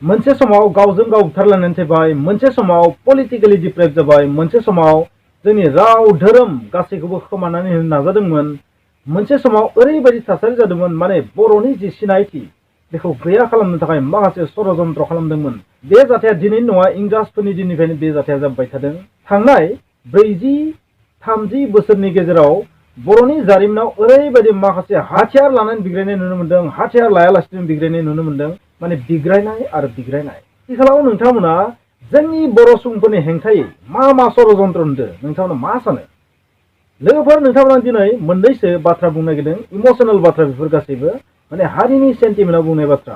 मोनसे समाव गावजों गाव बुथारलायनानै थैबाय, मोनसे समाव पलिटिकेलि डिप्राइभ जाबाय, मोनसे समाव जोंनि राव धोरोम गासैखौबो खोमानानै होनो नाजादोंमोन, मोनसे समाव ओरैबायदि थासारि जादोंमोन माने बर'नि जि सिनायथि बेखौ गैया खालामनो थाखाय माखासे षड़यन्त्र खालामदोंमोन। बे जाथाया दिनै नङा, इंराजफोरनि दिननिफ्रायनो बे जाथाया जाबाय थादों। थांनाय 40-30 बोसोरनि गेजेराव बर'नि जारिमिनाव ओरैबायदि माखासे हाथियार लानानै बिग्रायनाय नुनो मोन्दों, हाथियार लायालासिनो बिग्रायनाय नुनो मोन्दों, माने बिग्रायनाय आरो बिग्रायनाय। आथिखालाव नोंथांमोना जोंनि बर' सुबुंफोरनि हेंथायै मा षड़यन्त्र नुदों नोंथांमोना मा सानो? लोगोफोर, नोंथांमोना दिनै मोननैसो बाथ्रा बुंनो नागिरदों, इमसनेल बाथ्रा, बेफोर गासैबो माने हारिनि सेन्टिमेन्टआव बुंनाय बाथ्रा।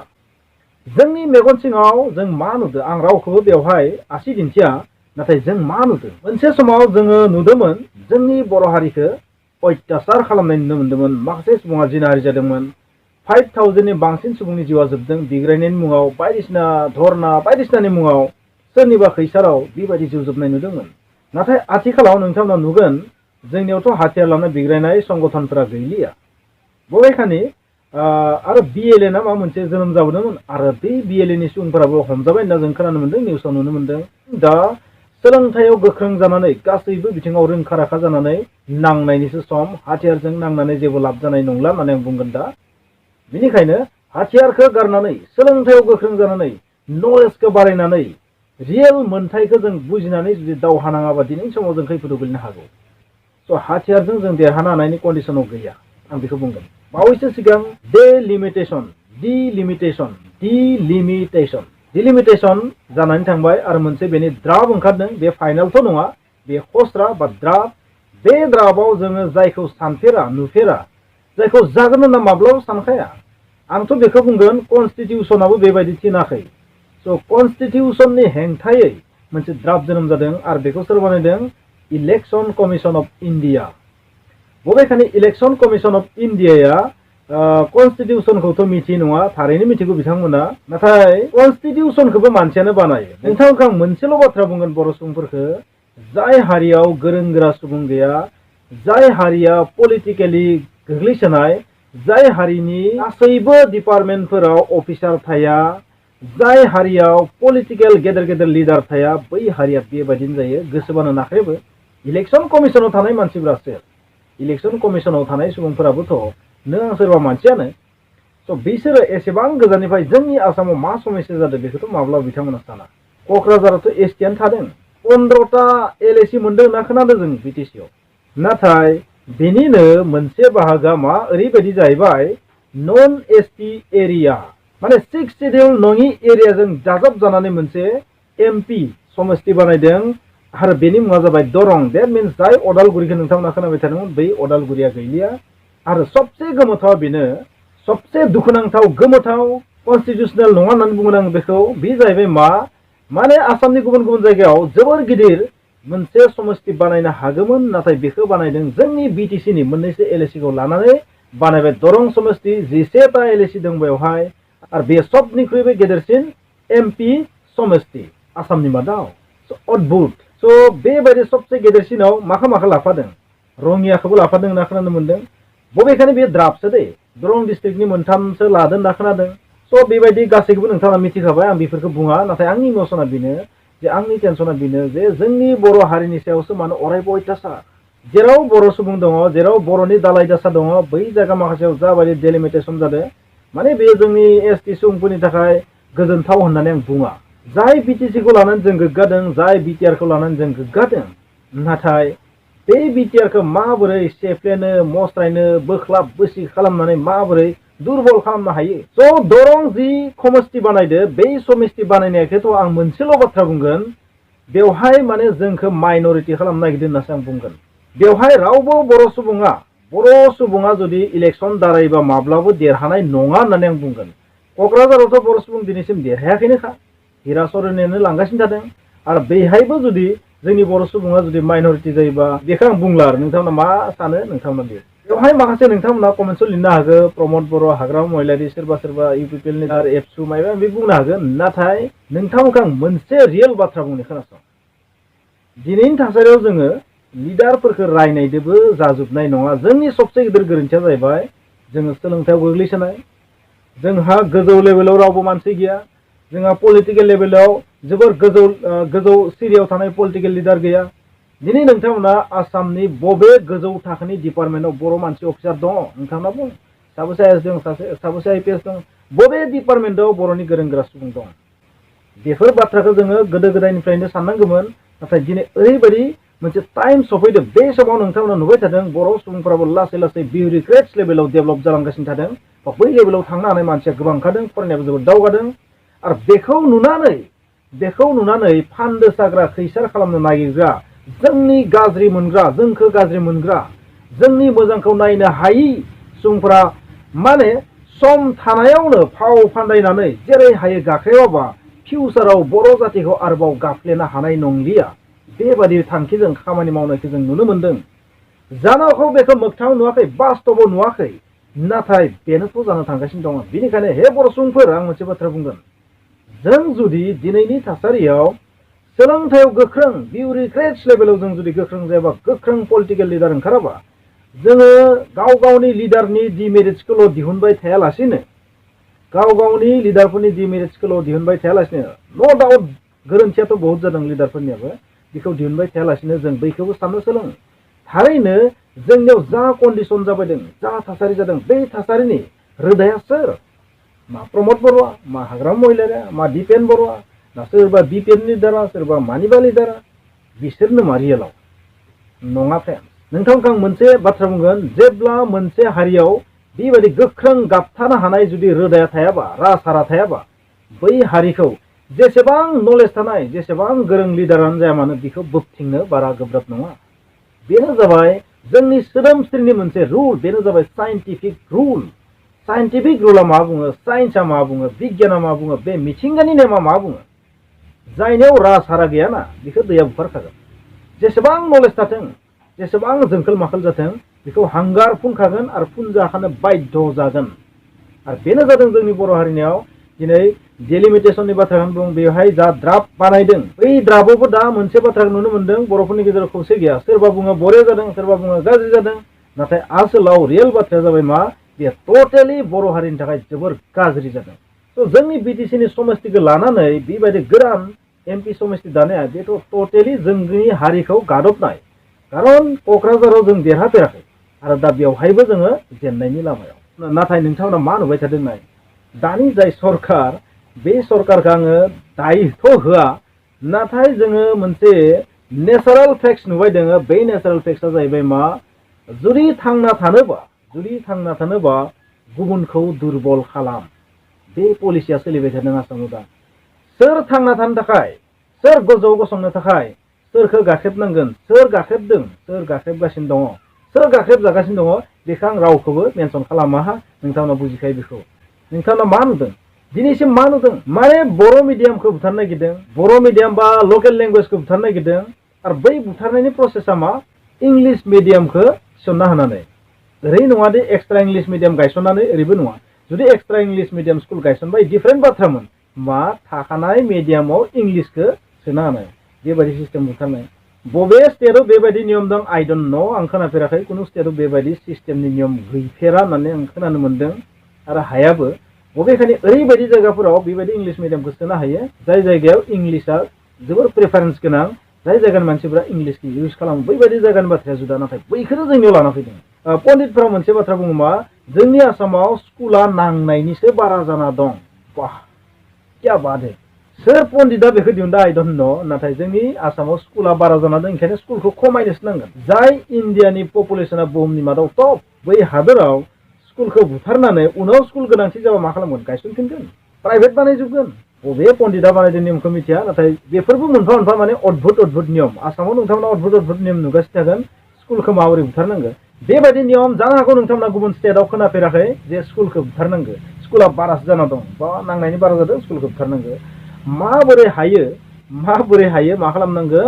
जोंनि मेगन सिङाव जों मा नुदों आं रावखौबो बेवहाय आसि दिन्थिया, नाथाय जों मा नुदों? मोनसे समाव जोङो नुदोंमोन जोंनि बर' हारिखौ अत्याचार खालामनाय नुनो मोन्दोंमोन। माखासे सुबुङा जिनाहारि जादोंमोन। 5000नि बांसिन सुबुंनि जिउआ जोबदों बिग्रायनायनि मुङाव, बायदिसिना धरना बायदिसिनानि मुङाव, सोरनिबा खैसाराव बेबायदि जिउ जोबनाय नुदोंमोन। नाथाय आथिखालाव नोंथांमोना नुगोन जोंनियावथ' हाथियार लाना बिग्रायनाय संगठनफोरा गैलिया। बबेखानि आरो BLA ना माबा मोनसे जोनोम जाबोदोंमोन, आरो बे BLAनि सुबुंफोराबो हमजाबाय होनना जों खोनानो मोन्दों, निउसाव नुनो मोन्दों। दा सोलोंथायाव गोख्रों जानानै गासैबो बिथिङाव रोंखा राखा जानानै नांनायनिसो सम, हाथियारजों नांनानै जेबो लाब जानाय नंला होननानै आं बुंगोन दा। बेनिखायनो हाथियारखौ गारनानै सोलोंथायाव गोख्रों जानानै नलेजखौ बारायनानै रियेल मोन्थायखौ जों बुजिनानै जुदि दावहा नाङाबा दिनैनि समाव जों खैफोदाव गोलैनो हागौ। स' हाथियारजों जों देरहानो हानायनि कन्डिसनाव गैया, आं बेखौ बुंगोन। बावैसो सिगां डिलिमिटेसन जानानै थांबाय, आरो मोनसे बेनि द्राफ्ट ओंखारदों। बे फाइनालथ' नङा, बे खसरा बा द्राफ्ट। बे द्राफ्टआव जोङो जायखौ सानफेरा नुफेरा, जायखौ जागोन होनना माब्लाबा सानखाया, आंथ' बेखौ बुंगोन कनस्टिटिउसनाबो बेबायदि थिनाखै। स' कनस्टिटिउसननि हेंथायै मोनसे द्राफ्ट जोनोम जादों, आरो बेखौ सोर बानायदों? Election commission of India. बबेखानि इलेक्सन कमिसन अफ इन्डियाया कनस्टिटिउसनखौथ' मिथियो नङा, थारैनो मिथिगौ बिथांमोना, नाथाय कनस्टिटिउसनखौबो मानसियानो बानायो। नोंथांखौ आं मोनसेल' बाथ्रा बुंगोन बर' सुबुंफोरखौ, जाय हारियाव गोरों गोरा सुबुं गैया, जाय हारिया पलिटिकेलि गोग्लैसोनाय, जाय हारिनि गासैबो डिपार्टमेन्टफोराव अफिसार थाया, जाय हारियाव पलिटिकेल गेदेर गेदेर लिडार थाया, बै हारिया बेबायदिनो जायो। गोसोबानो नाख्रेबो। इलेक्सन कमिसनाव थानाय मानसिफोरासो, इलेक्सन कमिसनाव थानाय सुबुंफोराबोथ' नों आं सोरबा मानसियानो। स' बिसोरो एसेबां गोजाननिफ्राय जोंनि आसामाव मा समस्या जादों बेखौथ' माब्लाबा बिथांमोना साना। क'क्राझारावथ' STआनो थादों, 15टा LAC मोन्दों होनना खोनादों जों BTCआव। नाथाय बेनिनो मोनसे बाहागोआ मा ओरैबायदि जाहैबाय, नन ST एरिया, माने 6 सिडिउल नङि एरियाजों दाजाब जानानै मोनसे MP समस्ति बानायदों, आरो बेनि मुङा जाबाय दरं। देट मिन्स जाय अदालगुरिखौ नोंथांमोना खोनाबाय थादोंमोन, बै अदालगुरिया गैलिया। आरो सबसे गोमोथाव बेनो, सबसे दुखुनांथाव गोमोथाव कनस्टिटिउसनेल नङा होननानै बुंगोन आं बेखौ। बे जाहैबाय मा, माने आसामनि गुबुन गुबुन जायगायाव जोबोर गिदिर मोनसे समस्ति बानायनो हागौमोन, नाथाय बेखौ बानायदों जोंनि BTCनि मोननैसो LACखौ लानानै बानायबाय दरं समस्ति। 11टा LAC दं बेवहाय, आरो बे सबनिख्रुइबो गेदेरसिन MP समस्ति आसामनि मादाव। अद्भुत। स' बेबायदि सबसे गेदेरसिनाव माखौ लाफादों? रङियाखौबो लाफादों होनना खोनानो मोन्दों। बबेखानि बे द्राफ्टसो दे, दरं डिस्ट्रिक्टनि मोनथामसो लादों होनना खोनादों। स' बेबायदि गासैखौबो नोंथाङा मिथिखाबाय, आं बेफोरखौ बुङा। नाथाय आंनि इमसना बेनो जे, आंनि टेनसना बेनो जे, जोंनि बर' हारिनि सायावसो मानो अरायबो अयथासार। जेराव बर' सुबुं दङ, जेराव बर'नि दालाय दासा दङ, बै जायगा माखासेयाव जाबायदि डेलिमिटेसन जादों, माने बे जोंनि ST सुबुंफोरनि थाखाय गोजोनथाव होननानै आं बुङा। जाय BTCखौ लानानै जों गोग्गादों, जाय BTRखौ लानानै जों गोग्गादों, नाथाय बे BTRखौ माबोरै सेफ्लेनो, मस्रायनो, बोख्लाब बोसि खालामनानै माबोरै दुरबल खालामनो हायो। स' दरं जि समस्ति बानायदो, बे समस्ति बानायनायखौथ' आं मोनसेल' बाथ्रा बुंगोन, बेवहाय माने जोंखौ माइनरिटि खालामनो नागिरदों होननासो आं बुंगोन। बेवहाय रावबो बर' सुबुङा जुदि इलेक्सन दारायबा माब्लाबो देरहानाय नङा होननानै आं बुंगोन। क'क्राझारावथ' बर' सुबुं दिनैसिम देरहायाखैनोखा, हिरा सरनैयानो लांगासिनो थादों। आरो बेहायबो जुदि जोंनि बर' सुबुङा जुदि माइनरिटि जायोबा, बेखौ आं बुंला आरो नोंथांमोना मा सानो नोंथांमोना बे। बेवहाय माखासे नोंथांमोना कमेन्टआव लिरनो हागौ, प्रमद बर', हाग्रामा महिलारि, सोरबा UPPLनि एबसु माबा माबि बुंनो हागोन। नाथाय नोंथांमोनखौ आं मोनसे रियेल बाथ्रा बुंनो खोनासं। दिनैनि थासारियाव जोङो लिडारफोरखौ रायनायदोबो जाजोबनाय नङा। जोंनि सबसे गिदिर गोरोन्थिया जाहैबाय जोङो सोलोंथायाव गोग्लैसोनाय, जोंहा गोजौ लेभेलाव रावबो मानसि गैया, जोंहा पलिटिकेल लेभेलाव जोबोर गोजौ सिरियाव थानाय पलिटिकेल लिडार गैया। दिनै नोंथांमोना आसामनि बबे गोजौ थाखोनि डिपार्टमेन्टआव बर' मानसि अफिसार दङ नोंथांमोना बुं। साबेसे आइएस दं, साबेसे आइपिएस दं, बबे डिपार्टमेन्टआव बर'नि गोरों गोरा सुबुं दं? बेफोर बाथ्राखौ जोङो गोदो गोदायनिफ्रायनो साननांगौमोन। नाथाय दिनै ओरैबायदि मोनसे टाइम सफैदों, बे समाव नोंथांमोना नुबाय थादों बर' सुबुंफोराबो लासै लासै बिउरोक्रेट्स लेभेलाव डेभेलप जालांगासिनो थादों। बा बै लेभेलाव थांनो हानाय मानसिया गोबां ओंखारदों, फरायनायाबो जोबोद दावगादों। आरो बेखौ नुनानै फान्दो साग्रा, खैसार खालामनो नागिरग्रा, जोंनि गाज्रि मोनग्रा, जोंखौ गाज्रि मोनग्रा, जोंनि मोजांखौ नायनो हायि सुबुंफोरा माने सम थानायावनो फाव फान्दायनानै जेरै हायो गाख्रेबाबा फिउचाराव बर' जातिखौ आरोबाव गाफ्लेनो हानाय नंलिया। बेबादि थांखिजों खामानि मावनायखौ जों नुनो मोनदों। जानो हागौ बेखौ मोगथाङाव नुवाखै, बास्तबाव नुवाखै, नाथाय बेनोथ' जानो थांगासिनो दङ। बेनिखायनो हे बर' सुबुंफोर, आं मोनसे बाथ्रा बुंगोन। जों जुदि दिनैनि थासारियाव सोलोंथायाव गोख्रों, बिउरोक्रेट्स लेभेलाव जों जुदि गोख्रों जायाबा, गोख्रों पलिटिकेल लिडार ओंखाराबा, जोङो गाव गावनि लिडारनि डिमेरिट्सखौल' दिहुनबाय थायालासिनो, गाव गावनि लिडारफोरनि डिमेरिट्सखौल' दिहुनबाय थायालासिनो, न' डाउट गोरोन्थियाथ' बहुत जादों लिडारफोरनियाबो, बेखौ दिहुनबाय थायालासिनो जों बैखौबो साननो सोलों। थारैनो जोंनियाव जा कन्डिसन जाबायदों, जा थासारि जादों, बै थासारिनि रोदाया सोर? मा प्रमद बरुवा, मा हाग्राम महिलारिया, मा दिपेन बरुवा, ना सोरबा बिपिएन लिडारा, सोरबा मानिबा लिडारा, बिसोरनो मा रियेलाव नङा फ्रेन्ड। नोंथांखौ आं मोनसे बाथ्रा बुंगोन, जेब्ला मोनसे हारियाव बेबायदि गोख्रों गाबथानो हानाय जुदि रोदाया थायाबा, राजहारा थायाबा, बै हारिखौ जेसेबां नलेज थानाय, जेसेबां गोरों लिडारानो जाया मानो, बेखौ बोबथिंनो बारा गोब्राब नङा। बेनो जाबाय जोंनि सोदोमस्रिनि मोनसे रुल, बेनो जाबाय साइन्टिफिक रुल। साइन्टिफिक रुला मा बुङो, साइन्सआ मा बुङो, बिगियाना मा बुङो, बे मिथिंगानि नेमा मा बुङो? जायनियाव राजहारा गैयाना, बेखौ दैया बुखारखागोन। जेसेबां नलेज थाथों, जेसेबां जोंखोल माखोल जाथों, बेखौ हांगार फुनखागोन आरो फुनजाखानो बाध्य जागोन। आरो बेनो जादों जोंनि बर' हारिनियाव दिनै डेलिमिटेसननि बाथ्राखौनो बुं, बेवहाय जा द्राफ्ट बानायदों, बै द्राफ्टआवबो दा मोनसे बाथ्रा नुनो मोनदों, बर'फोरनि गेजेराव खौसे गैया। सोरबा बुङो बरिया जादों, सोरबा बुङो गाज्रि जादों। नाथाय आसोलाव रियेल बाथ्राया जाबाय मा, बे टटेलि बर' हारिनि थाखाय जोबोर गाज्रि जादों। स' जोंनि बिटिसिनि समस्तिखौ लानानै बेबायदि गोदान एमपि समस्ति दानाया, बेथ' टटेलि जोंनि हारिखौ गादबनाय। खारन क'क्राझाराव जों देरहाफेराखै आरो दा बेवहायबो जोङो जेननायनि लामायाव। नाथाय नोंथांमोना मा नुबाय थादों नाय, दानि जाय सरकार, बे सरकारखौ आङो दायथ' होआ, नाथाय जोङो मोनसे नेचारेल फेक्ट्स नुबाय दोङो। बे नेचारेल फेक्ट्सआ जाहैबाय मा, जुदि थांना थानोबा गुबुनखौ दुरबल खालाम। बे पलिसिया सोलिबाय थादों आसामाव दा। सोर थांना थानो थाखाय, सोर गोजौआव गसंनो थाखाय सोरखौ गाख्रेबनांगोन, सोर गाख्रेबदों, सोर गाख्रेबगासिनो दङ, सोर गाख्रेबजागासिनो दङ, बेखौ आं रावखौबो मेनसन खालामा। नोंथांमोना बुजिखायो बेखौ। नोंथांमोना मा नुदों, दिनैसिम मा नुदों? माने बर' मिडियामखौ बुथारनो नागिरदों, बर' मिडियाम बा लकेल लेंगुवेजखौ बुथारनो नागिरदों। आरो बै बुथारनायनि प्रसेसा मा, इंलिश मिडियामखौ थिसनना होनानै। ओरै नङा दे एक्सट्रा इंलिश मिडियाम गायसननानै, ओरैबो नङा। जुदि एक्सट्रा इंलिश मिडियाम स्कुल गायसनबाय डिफारेन्ट बाथ्रामोन, मा थाखानाय मिडियामाव इंलिशखौ सोना होनाय, बेबायदि सिस्टेम बुथारनाय। बबे स्टेटआव बेबायदि नियम दं आइ डोन्ट नो, आं खोनाफेराखै। कुनु स्टेटआव बेबायदि सिस्टेमनि नियम गैफेरा होननानै आं खोनानो मोन्दों आरो हायाबो। बबेखानि ओरैबायदि जायगाफोराव बेबायदि इंलिश मिडियामखौ सोनो हायो, जाय जायगायाव इंलिशआ जोबोर प्रेफारेन्स गोनां, जाय जायगानि मानसिफोरा इंलिशखौ इउज खालामो, बैबायदि जायगानि बाथ्राया जुदा। नाथाय बैखौनो जोंनियाव लाना फैदों। पण्डितफोरा मोनसे बाथ्रा बुङो मा, जोंनि आसामाव स्कुला नांनायनिसो बारा जाना दं। वाह, क्या बात है। सोर पण्डितआ बेखौ दिहुनदों आइ डोन्ट नो, नाथाय जोंनि आसामाव स्कुला बारा जाना दं, ओंखायनो स्कुलखौ खमायनोसो नांगोन। जाय इण्डियानि पपुलेसना बुहुमनि मादाव टप, बै हादोराव स्कुलखौ बुथारनानै उनाव स्कुल गोनांथि जाबा मा खालामगोन, गायसनफिनगोन, प्राइभेट बानायजोबगोन। बबे पण्डितआ बानायदों नियमखौ मिथिया, नाथाय बेफोरबो मोनफा मोनफा माने अद्भुत नियम। आसामाव नोंथांमोना अद्भुत नियम नुगासिनो थागोन, स्कुलखौ माबोरै बुथारनांगौ। बेबायदि नियम जानो हागौ नोंथांमोना गुबुन स्टेटआव खोनाफेराखै जे स्कुलखौ बुथारनांगौ, स्कुला बारासो जाना दं, बा नांनायनि बारा जादों, स्कुलखौ बुथारनांगौ। माबोरै हायो मा खालामनांगौ,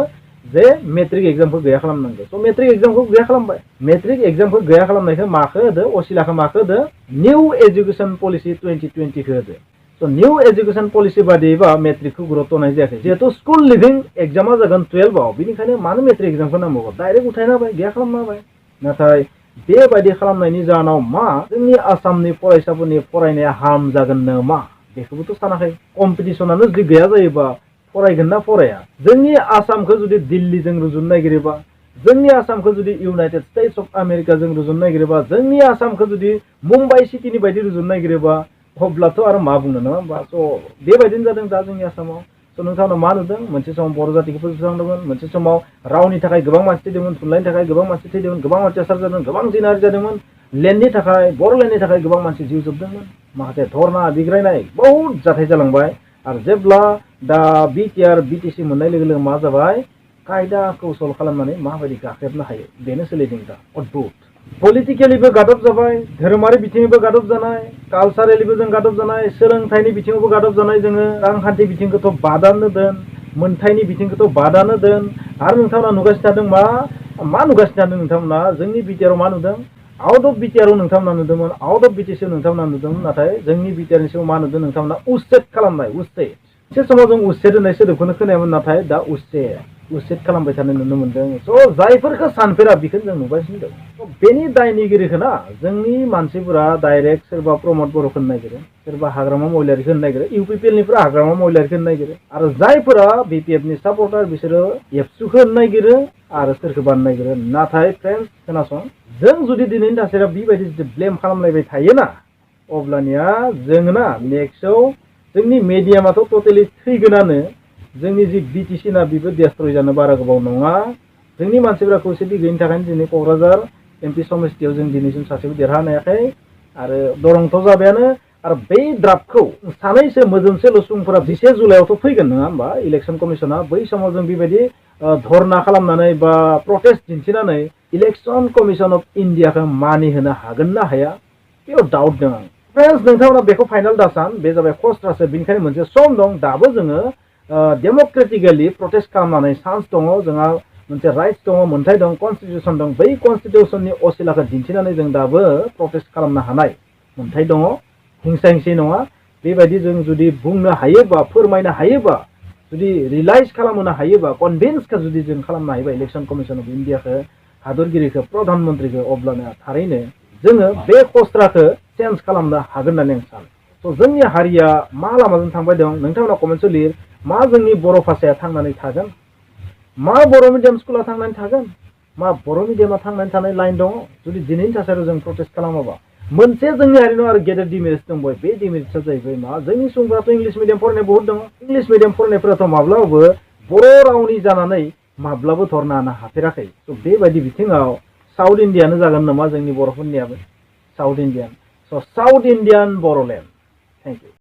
जे मेट्रिक एग्जामखौ गैया खालामनांगौ। स' मेट्रिक एग्जामखौ गैया खालामबाय। मेट्रिक एग्जामखौ गैया खालामनायखौ माखौ होदो, असिलाखौ माखौ होदो, निउ एजुकेसन पलिसि 2020खौ होदो। स' निउ एजुकेसन पलिसि बादियैबा मेट्रिकखौ गुरुत्व होनाय जायाखै। जिहेतु स्कुल लिभिं एग्जामा जागोन 12आव, बेनिखायनो मानो मेट्रिक एग्जामखौ नांबावगौ, डाइरेक्ट उथायना होबाय, गैया खालामना होबाय। नाथाय बेबायदि खालामनायनि जाहोनाव मा, जोंनि आसामनि फरायसाफोरनि फरायनाया हार्म जागोन नामा, बेखौबोथ' सानाखै कम्पिटिसनानो जुदि गैया जायोबा फरायगोन ना फराया जोंनि आसामखौ जुदि दिल्लीजों रुजुनो नागिरोबा जोंनि आसामखौ जुदि इउनाइटेड स्टेट्स अफ आमेरिकाजों रुजुनो नागिरोबा जोंनि आसामखौ जुदि मुम्बाइ सिटिनि बायदि रुजुनो नागिरोबा अब्लाथ' आरो मा बुंनो नङा होमबा स' बेबायदिनो जादों दा जोंनि आसामाव स' नोंथांमोना मा नुदों मोनसे समाव बर' जातिखौ फोजोबस्रांदोंमोन मोनसे समाव रावनि थाखाय गोबां मानसि थैदोंमोन थुनलाइनि थाखाय गोबां मानसि थैदोंमोन गोबां अत्याचार जादों गोबां जिनाहारि जादोंमोन लेन्डनि थाखाय बर'लेण्डनि थाखाय गोबां मानसि जिउ जोबदोंमोन माखासे धरना बिग्रायनाय बहुद जाथाय जालांबाय आरो जेब्ला दा बिटिआर बिटिसि मोननाय लोगो लोगो मा जाबाय कायदा कौशल खालामनानै माबायदि गाख्रेबनो हायो बेनो सोलिदों दा अद्भुत पलिटिकेलिबो गादब जाबाय धोरोमारि बिथिङावबो गादब जानाय कालसारेलिबो जों गादब जानाय सोलोंथाइनि बिथिङावबो गादब जानाय जोङो रांखान्थि बिथिंखौथ' बादानो दोन मोनथायनि बिथिंखौथ' बादानो दोन आरो नोंथांमोना नुगासिनो थादों मा नुगासिनो थादों नोंथांमोना जोंनि बिटिआराव मा नुदों आउट अफ बिटिआराव नोंथांमोना नुदोंमोन आउट अफ बिटिसिआव नोंथांमोना नुदोंमोन नाथाय जोंनि बिटिआरनि सिङाव मा नुदों नोंथांमोना उच्चेद खालामनाय उच्चेद मोनसे समाव जों उच्चेद होननाय सोदोबखौनो खोनायामोन नाथाय दा उच्चेद खालामबाय थानाय नुनो मोनदों स' जायफोरखौ सानफेरा बेखौनो जों नुगासिनो दं बेनि दायनिगिरिखौ ना जोंनि मानसिफोरा डाइरेक्ट सोरबा प्रमद बर'खौ होनो नागिरो सोरबा हाग्रामा महिलारिखौ होनो नागिरो इउपिपिएलनिफ्राय हाग्रामा महिलारिखौ होनो नागिरो आरो जायफोरा बिपिएफनि सापर्टार बिसोरो एबसुखौ होनो नागिरो आरो सोरखौबा होनो नागिरो नाथाय फ्रेन्ड्स खोनासं जों जुदि दिनैनि थासारियाव बेबायदि जुदि ब्लेम खालामलायबाय थायोना अब्लानिया जोङो ना नेक्स्टआव जोंनि मेडियामाथ' टटेलि थैगोनानो जोंनि जि बिटिसि ना बेबो डेस्ट्रय जानो बारा गोबाव नङा जोंनि मानसिफोरा खौसेथि गैयिनि थाखायनो दिनै क'क्राझार एमपि समस्तियाव जों दिनैसिम सासेबो देरहानो हायाखै आरो दरंथ' जाबायानो आरो बै ड्राफ्टखौ सानैसो मोजोमसे सुबुंफोरा 20 जुलाइआवथ' फैगोन नङा होमबा इलेक्सन कमिसना बै समाव जों बेबायदि धरना खालामनानै बा प्रटेस्ट दिन्थिनानै इलेक्सन कमिसन अफ इन्डियाखौ मानिहोनो हागोन ना हाया बेयाव डाउट दं आं फ्रेन्ड्स नोंथांमोना बेखौ फाइनाल दासान बे जाबाय खस्रासो बेनिखायनो मोनसे सम दं दाबो जोङो डेम'क्रेटिकेलि प्रटेस्ट खालामनानै चान्स दङ जोंहा मोनसे राइट्स दङ मोन्थाय दं कनस्टिटिउसन दं बै कनस्टिटिउसननि असिलाखौ दिन्थिनानै जों दाबो प्रटेस्ट खालामनो हानाय मोन्थाय दङ हिंसा हिंसि नङा बेबायदि जों जुदि बुंनो हायोबा फोरमायनो हायोबा जुदि रिलाइज खालामनो हायोबा कनभिन्सखौ जुदि जों खालामनो हायोबा इलेक्सन कमिसन अफ इन्डियाखौ हादरगिरिखौ प्रधानमन्त्रिखौ अब्लानो थारैनो जोङो बे खस्राखौ चेन्ज खालामनो हागोन होननानै आं सानो स' जोंनि हारिया मा लामाजों थांबाय दं नोंथांमोना कमेन्टआव लिर मा जोंनि बर' भाषाया थांनानै थागोन मा बर' मिडियाम स्कुला थांनानै थागोन मा बर' मिडियामा थांनानै थानाय लाइन दङ जुदि दिनैनि थासारियाव जों प्रटेस्ट खालामाबा मोनसे जोंनि हारिनाव आरो गेदेर डिमेरिट्स दंबाय बे डिमेरिट्सआ जाहैबाय मा जोंनि सुबुंफोराथ' इंलिश मिडियाम फरायनाय बहुत दङ इंलिश मिडियाम फरायनायफोराथ' माब्लाबाबो बर' रावनि जानानै माब्लाबो धरना होनो हाफेराखै स' बेबायदि बिथिङाव साउथ इण्डियानो जागोन नामा जोंनि बर'फोरनियाबो साउथ इण्डियान स' साउथ इण्डियान बर'लेण्ड थेंक इउ